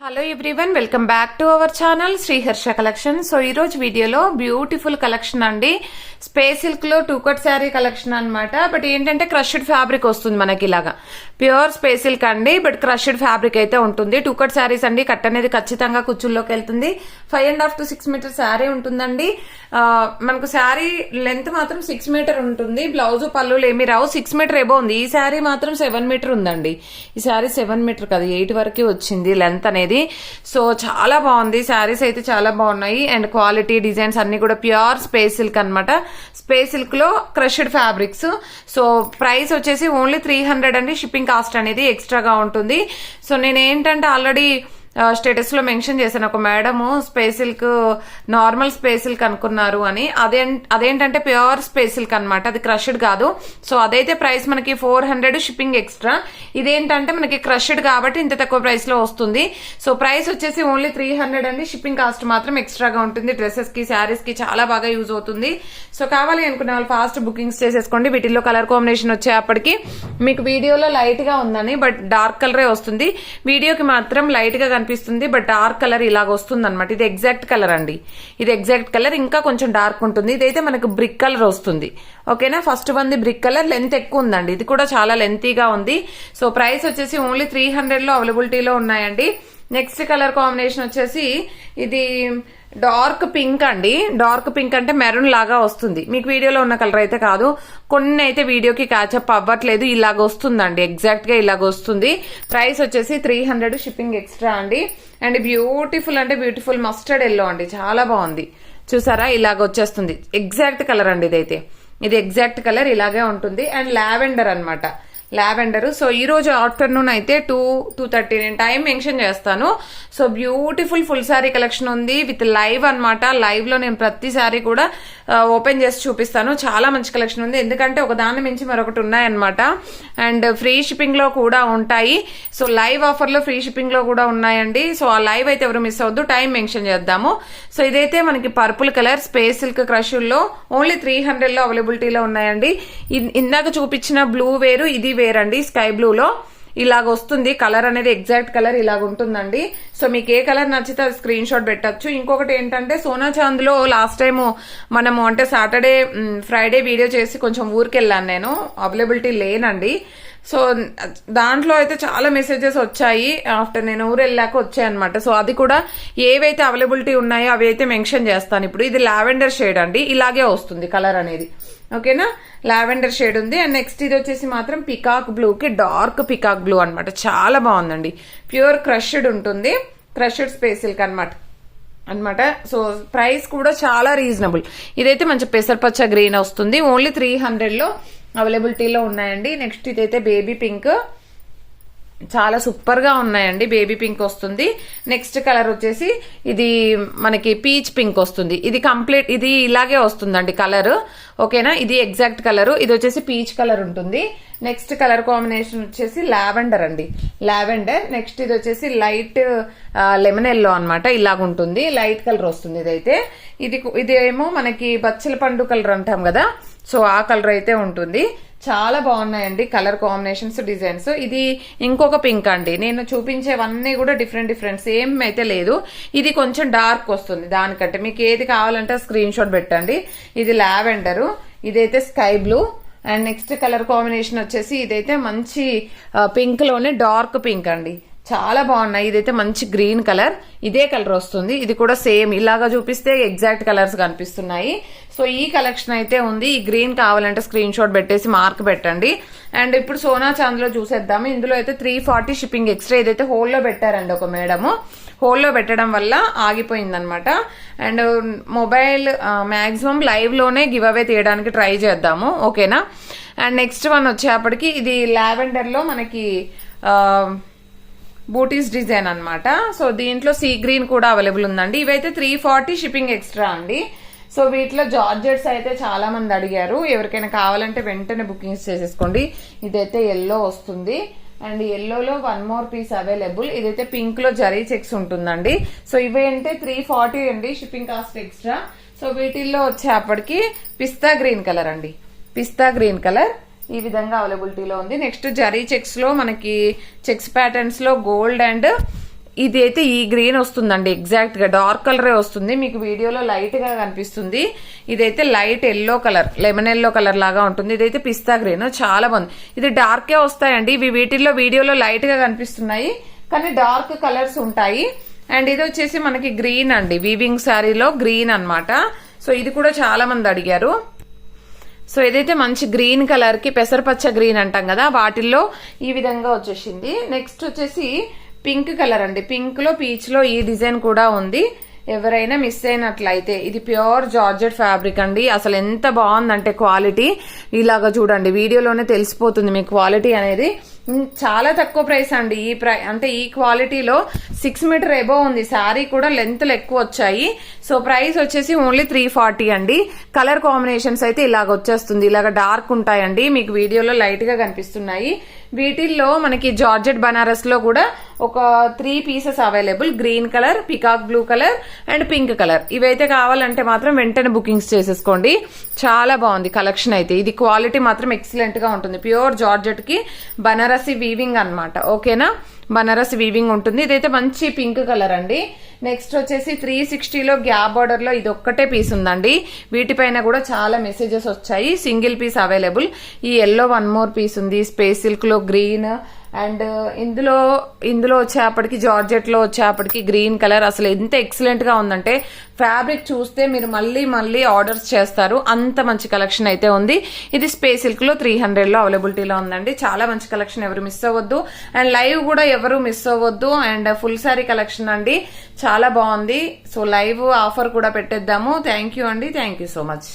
Hello everyone, welcome back to our channel Sriharsha collection. So ఈ రోజు వీడియోలో బ్యూటిఫుల్ కలెక్షన్ అండి. స్పేస్ సిల్క్ లో 2 కట్ శారీ కలెక్షన్ అన్నమాట. బట్ ఏంటంటే క్రష్డ్ ఫ్యాబ్రిక్ వస్తుంది మనకి, ఇలాగా ప్యూర్ స్పేస్ సిల్క్ అండి. బట్ క్రష్డ్ ఫ్యాబ్రిక్ అయితే ఉంటుంది. 2 కట్ శారీస్ అండి. కట్ అనేది ఖచ్చితంగా కుచ్చుల్లోకి వెళ్తుంది. 5.5 to 6 మీటర్ శారీ ఉంటుందండి. మనకు శారీ లెంత్ మాత్రం 6 మీటర్ ఉంటుంది. బ్లౌజ్ పళ్ళులు ఏమి రావు. 6 మీటర్ ఎబో ఉంది. ఈ శారీ మాత్రం 7 మీటర్ ఉందండి. ఈ శారీ 7 మీటర్ కాదు, 8 వరకు వచ్చింది లెంత్ అనేది. సో చాలా బాగుంది. శారీస్ అయితే చాలా బాగున్నాయి. అండ్ క్వాలిటీ, డిజైన్స్ అన్ని కూడా ప్యూర్ స్పేస్ సిల్క్ అనమాట. స్పేస్ సిల్క్ లో క్రష్డ్ ఫ్యాబ్రిక్స్. సో ప్రైస్ వచ్చేసి ఓన్లీ 300 అండి. షిప్పింగ్ కాస్ట్ అనేది ఎక్స్ట్రాగా ఉంటుంది. సో నేను ఏంటంటే ఆల్రెడీ స్టేటస్ లో మెన్షన్ చేశాను, ఒక madam space silk normal space silk అనుకున్నారు అని. అదేంటంటే ప్యూర్ స్పేస్ సిల్క్ అనమాట, అది క్రష్డ్ కాదు. సో అదైతే ప్రైస్ మనకి 400 షిప్పింగ్ ఎక్స్ట్రా. ఇదేంటంటే మనకి క్రష్డ్ కాబట్టి ఇంత తక్కువ ప్రైస్ లో వస్తుంది. సో ప్రైస్ వచ్చేసి ఓన్లీ 300 అండి. షిప్పింగ్ కాస్ట్ మాత్రం ఎక్స్ట్రాగా ఉంటుంది. డ్రెస్సెస్ కి, శారీస్ కి చాలా బాగా యూజ్ అవుతుంది. సో కావాలి అనుకునే వాళ్ళు ఫాస్ట్ బుకింగ్స్ చేసేసుకోండి. వీటిల్లో కలర్ కాంబినేషన్ వచ్చేప్పటికి మీకు వీడియోలో లైట్ గా ఉందని, బట్ డార్క్ కలరే వస్తుంది. వీడియోకి మాత్రం లైట్ గా కనిపిస్తుంది, బట్ డార్క్ కలర్ ఇలాగ వస్తుంది అనమాట. ఇది ఎగ్జాక్ట్ కలర్ అండి. ఇది ఎగ్జాక్ట్ కలర్. ఇంకా కొంచెం డార్క్ ఉంటుంది. ఇదైతే మనకు బ్రిక్ కలర్ వస్తుంది. ఓకేనా. First one brick colour. Length ఎక్కువ ఉందండి. ఇది కూడా చాలా లెంతీగా ఉంది. సో ప్రైస్ వచ్చేసి ఓన్లీ 300 లో అవైలబిలిటీలో ఉన్నాయండి. నెక్స్ట్ కలర్ కాంబినేషన్ వచ్చేసి ఇది డార్క్ పింక్ అండి. డార్క్ పింక్ అంటే మెరూన్ లాగా వస్తుంది. మీకు వీడియోలో ఉన్న కలర్ అయితే కాదు. కొన్ని అయితే వీడియోకి క్యాచప్ అవ్వట్లేదు. ఇలాగ వస్తుందండి, ఎగ్జాక్ట్ గా ఇలాగ వస్తుంది. ప్రైస్ వచ్చేసి 300 షిప్పింగ్ ఎక్స్ట్రా అండి. అండ్ బ్యూటిఫుల్ అంటే బ్యూటిఫుల్ మస్టర్డ్ ఎల్లో అండి. చాలా బాగుంది. చూసారా, ఇలాగ వచ్చేస్తుంది. ఎగ్జాక్ట్ కలర్ అండి ఇదైతే. ఇది ఎగ్జాక్ట్ కలర్ ఇలాగే ఉంటుంది. అండ్ లావెండర్ అనమాట, లావెండర్. సో ఈ రోజు ఆఫ్టర్నూన్ అయితే 2:30 నేను టైం మెన్షన్ చేస్తాను. So beautiful full sari collection ఉంది విత్ లైవ్ అనమాట. లైవ్ లో నేను ప్రతి శారీ కూడా ఓపెన్ చేసి చూపిస్తాను. చాలా మంచి కలెక్షన్ ఉంది. ఎందుకంటే ఒక దాని మించి మరొకటి ఉన్నాయన్నమాట. అండ్ ఫ్రీ షిప్పింగ్ లో కూడా ఉంటాయి. సో లైవ్ ఆఫర్ లో ఫ్రీ షిప్పింగ్ లో కూడా ఉన్నాయండి. సో ఆ లైవ్ అయితే ఎవరు మిస్ అవ్వద్దు. టైం మెన్షన్ చేద్దాము. సో ఇదైతే మనకి పర్పుల్ కలర్ స్పేస్ సిల్క్ క్రష్లో ఓన్లీ 300 లో అవైలబిలిటీలో ఉన్నాయండి. ఇందాక చూపించిన బ్లూ వేరు, ఇది వేరండి. స్కై బ్లూ లో ఇలాగ వస్తుంది. కలర్ అనేది ఎగ్జాక్ట్ కలర్ ఇలాగ ఉంటుందండి. సో మీకు ఏ కలర్ నచ్చితే అది స్క్రీన్ షాట్ పెట్టచ్చు. ఇంకొకటి ఏంటంటే సోనా చాంద్ లో లాస్ట్ టైం మనము అంటే సాటర్డే ఫ్రైడే వీడియో చేసి కొంచెం ఊరికి వెళ్ళాను నేను. అవైలబిలిటీ లేనండి. సో దాంట్లో అయితే చాలా మెసేజెస్ వచ్చాయి. ఆఫ్టర్ నేను ఊరు వెళ్ళాక వచ్చాయి అనమాట. సో అది కూడా ఏవైతే అవైలబిలిటీ ఉన్నాయో అవి అయితే మెన్షన్ చేస్తాను ఇప్పుడు. ఇది లావెండర్ షేడ్ అండి. ఇలాగే వస్తుంది కలర్ అనేది. ఓకేనా. లావెండర్ షేడ్ ఉంది. అండ్ నెక్స్ట్ ఇది వచ్చేసి మాత్రం పికాక్ బ్లూ కి డార్క్ పికాక్ బ్లూ అనమాట. చాలా బాగుందండి. ప్యూర్ క్రష్డ్ ఉంటుంది. క్రష్డ్ స్పేస్ సిల్క్ అనమాట. సో ప్రైస్ కూడా చాలా రీజనబుల్. ఇదైతే మంచి పెసరపచ్చ గ్రీన్ వస్తుంది. ఓన్లీ 300 లో అవైలబిలిటీలో ఉన్నాయండి. నెక్స్ట్ ఇదైతే బేబీ పింక్. చాలా సూపర్ గా ఉన్నాయండి. బేబీ పింక్ వస్తుంది. నెక్స్ట్ కలర్ వచ్చేసి ఇది మనకి పీచ్ పింక్ వస్తుంది. ఇది కంప్లీట్ ఇది ఇలాగే వస్తుందండి కలర్. ఓకేనా. ఇది ఎగ్జాక్ట్ కలర్. ఇది వచ్చేసి పీచ్ కలర్ ఉంటుంది. నెక్స్ట్ కలర్ కాంబినేషన్ వచ్చేసి లావెండర్ అండి. లావెండర్. నెక్స్ట్ ఇది వచ్చేసి లైట్ లెమన్ ఎల్లో అనమాట. ఇలాగుంటుంది. లైట్ కలర్ వస్తుంది ఇదైతే. ఇదేమో మనకి బచ్చల పండు కలర్ అంటాం కదా. సో ఆ కలర్ అయితే ఉంటుంది. చాలా బాగున్నాయండి కలర్ కాంబినేషన్స్, డిజైన్స్. ఇది ఇంకొక పింక్ అండి. నేను చూపించేవన్నీ కూడా డిఫరెంట్ సేమ్ అయితే లేదు. ఇది కొంచెం డార్క్ వస్తుంది దానికంటే. మీకు ఏది కావాలంటే స్క్రీన్ షాట్ పెట్టండి. ఇది లావెండర్. ఇదైతే sky blue. And next colour combination వచ్చేసి ఇదైతే మంచి పింక్ లోనే డార్క్ పింక్ అండి. చాలా బాగున్నాయి. ఇదైతే మంచి గ్రీన్ కలర్. ఇదే కలర్ వస్తుంది. ఇది కూడా సేమ్ ఇలాగా చూపిస్తే ఎగ్జాక్ట్ కలర్స్ కనిపిస్తున్నాయి. సో ఈ కలెక్షన్ అయితే ఉంది. ఈ గ్రీన్ కావాలంటే స్క్రీన్ షాట్ పెట్టేసి మార్క్ పెట్టండి. అండ్ ఇప్పుడు సోనా చాంద్ లో చూసేద్దాము. ఇందులో అయితే 340 షిప్పింగ్ ఎక్స్ట్రా. ఇదైతే హోల్లో పెట్టారండి ఒక మేడము. హోల్లో పెట్టడం వల్ల ఆగిపోయిందనమాట. అండ్ మొబైల్ మాక్సిమం లైవ్ లోనే గివ్ అవే తీయడానికి ట్రై చేద్దాము. ఓకేనా. అండ్ నెక్స్ట్ వన్ వచ్చేప్పటికి ఇది లావెండర్ లో మనకి బూటీస్ డిజైన్ అనమాట. సో దీంట్లో సీ గ్రీన్ కూడా అవైలబుల్ ఉందండి. ఇవైతే 340 షిప్పింగ్ ఎక్స్ట్రా అండి. సో వీటిలో జార్జెట్స్ అయితే చాలా మంది అడిగారు. ఎవరికైనా కావాలంటే వెంటనే బుకింగ్స్ చేసేసుకోండి. ఇదైతే ఎల్లో వస్తుంది. అండ్ ఎల్లోలో 1 more పీస్ అవైలబుల్. ఇదైతే పింక్ లో జరీ చెక్స్ ఉంటుందండి. సో ఇవేంటే 340 అండి షిప్పింగ్ కాస్ట్ ఎక్స్ట్రా. సో వీటిల్లో వచ్చేప్పటికి పిస్తా గ్రీన్ కలర్ అండి. పిస్తా గ్రీన్ కలర్ ఈ విధంగా అవైలబిలిటీలో ఉంది. నెక్స్ట్ జరీ చెక్స్ లో మనకి చెక్స్ ప్యాటర్న్స్ లో గోల్డ్ అండ్ ఇది అయితే ఈ గ్రీన్ వస్తుందండి, ఎగ్జాక్ట్ గా డార్క్ కలరే వస్తుంది, మీకు వీడియోలో లైట్ గా కనిపిస్తుంది. ఇదైతే light yellow colour, lemon yellow colour లాగా ఉంటుంది. ఇదైతే పిస్తా గ్రీన్, చాలా బాగుంది. ఇది డార్కే వస్తాయండి, ఇవి వీటిల్లో వీడియోలో లైట్ గా కనిపిస్తున్నాయి కానీ డార్క్ కలర్స్ ఉంటాయి. అండ్ ఇది వచ్చేసి మనకి గ్రీన్ అండి, వీవింగ్ శారీలో గ్రీన్ అన్నమాట. సో ఇది కూడా చాలా మంది అడిగారు. సో ఇదైతే మంచి గ్రీన్ కలర్ కి పెసరపచ్చ గ్రీన్ అంటాం కదా, వాటిల్లో ఈ విధంగా వచ్చేసింది. నెక్స్ట్ వచ్చేసి పింక్ కలర్ అండి, పింక్ లో పీచ్ లో ఈ డిజైన్ కూడా ఉంది. ఎవరైనా మిస్ అయినట్లయితే ఇది ప్యూర్ జార్జెట్ ఫ్యాబ్రిక్ అండి, అసలు ఎంత బాగుందంటే క్వాలిటీ ఇలాగా చూడండి, వీడియోలోనే తెలిసిపోతుంది మీ క్వాలిటీ అనేది. చాలా తక్కువ ప్రైస్ అండి, అంటే ఈ క్వాలిటీలో 6 మీటర్ ఎబో ఉంది. శారీ కూడా లెంత్లు ఎక్కువ వచ్చాయి. సో ప్రైస్ వచ్చేసి ఓన్లీ 340 అండి. కలర్ కాంబినేషన్స్ అయితే ఇలాగ వచ్చేస్తుంది, ఇలాగ డార్క్ ఉంటాయండి, మీకు వీడియోలో లైట్ గా కనిపిస్తున్నాయి. వీటిల్లో మనకి జార్జెట్ బనారస్ లో కూడా ఒక 3 pieces available, green colour, peacock blue colour and pink colour. ఇవైతే కావాలంటే మాత్రం వెంటనే బుకింగ్స్ చేసేసుకోండి. చాలా బాగుంది కలెక్షన్ అయితే, ఇది క్వాలిటీ మాత్రం ఎక్సలెంట్ గా ఉంటుంది. ప్యూర్ జార్జెట్ కి బనారసి వీవింగ్ అన్నమాట, ఓకేనా, బనారసి వీవింగ్ ఉంటుంది. ఇదైతే మంచి పింక్ కలర్ అండి. నెక్స్ట్ వచ్చేసి 360లో గ్యాప్ బార్డర్ లో ఇది ఒక్కటే పీస్ ఉందండి, వీటిపైన కూడా చాలా మెసేజెస్ వచ్చాయి. Single piece available. ఈ ఎల్లో 1 మోర్ పీస్ ఉంది, స్పేస్ సిల్క్ లో గ్రీన్, అండ్ ఇందులో వచ్చేప్పటికి జార్జెట్ లో వచ్చేప్పటికి గ్రీన్ కలర్. అసలు ఎంత ఎక్సలెంట్ గా ఉందంటే ఫ్యాబ్రిక్ చూస్తే మీరు మళ్ళీ ఆర్డర్స్ చేస్తారు, అంత మంచి కలెక్షన్ అయితే ఉంది. ఇది స్పేస్ సిల్క్ లో 300లో అవైలబిలిటీలో ఉందండి. చాలా మంచి కలెక్షన్, ఎవరు మిస్ అవ్వద్దు. అండ్ లైవ్ కూడా ఎవరు మిస్ అవ్వద్దు. అండ్ ఫుల్ సారీ కలెక్షన్ అండి, చాలా బాగుంది. సో లైవ్ ఆఫర్ కూడా పెట్టేద్దాము. థ్యాంక్ యూ అండి, థ్యాంక్ యూ సో మచ్.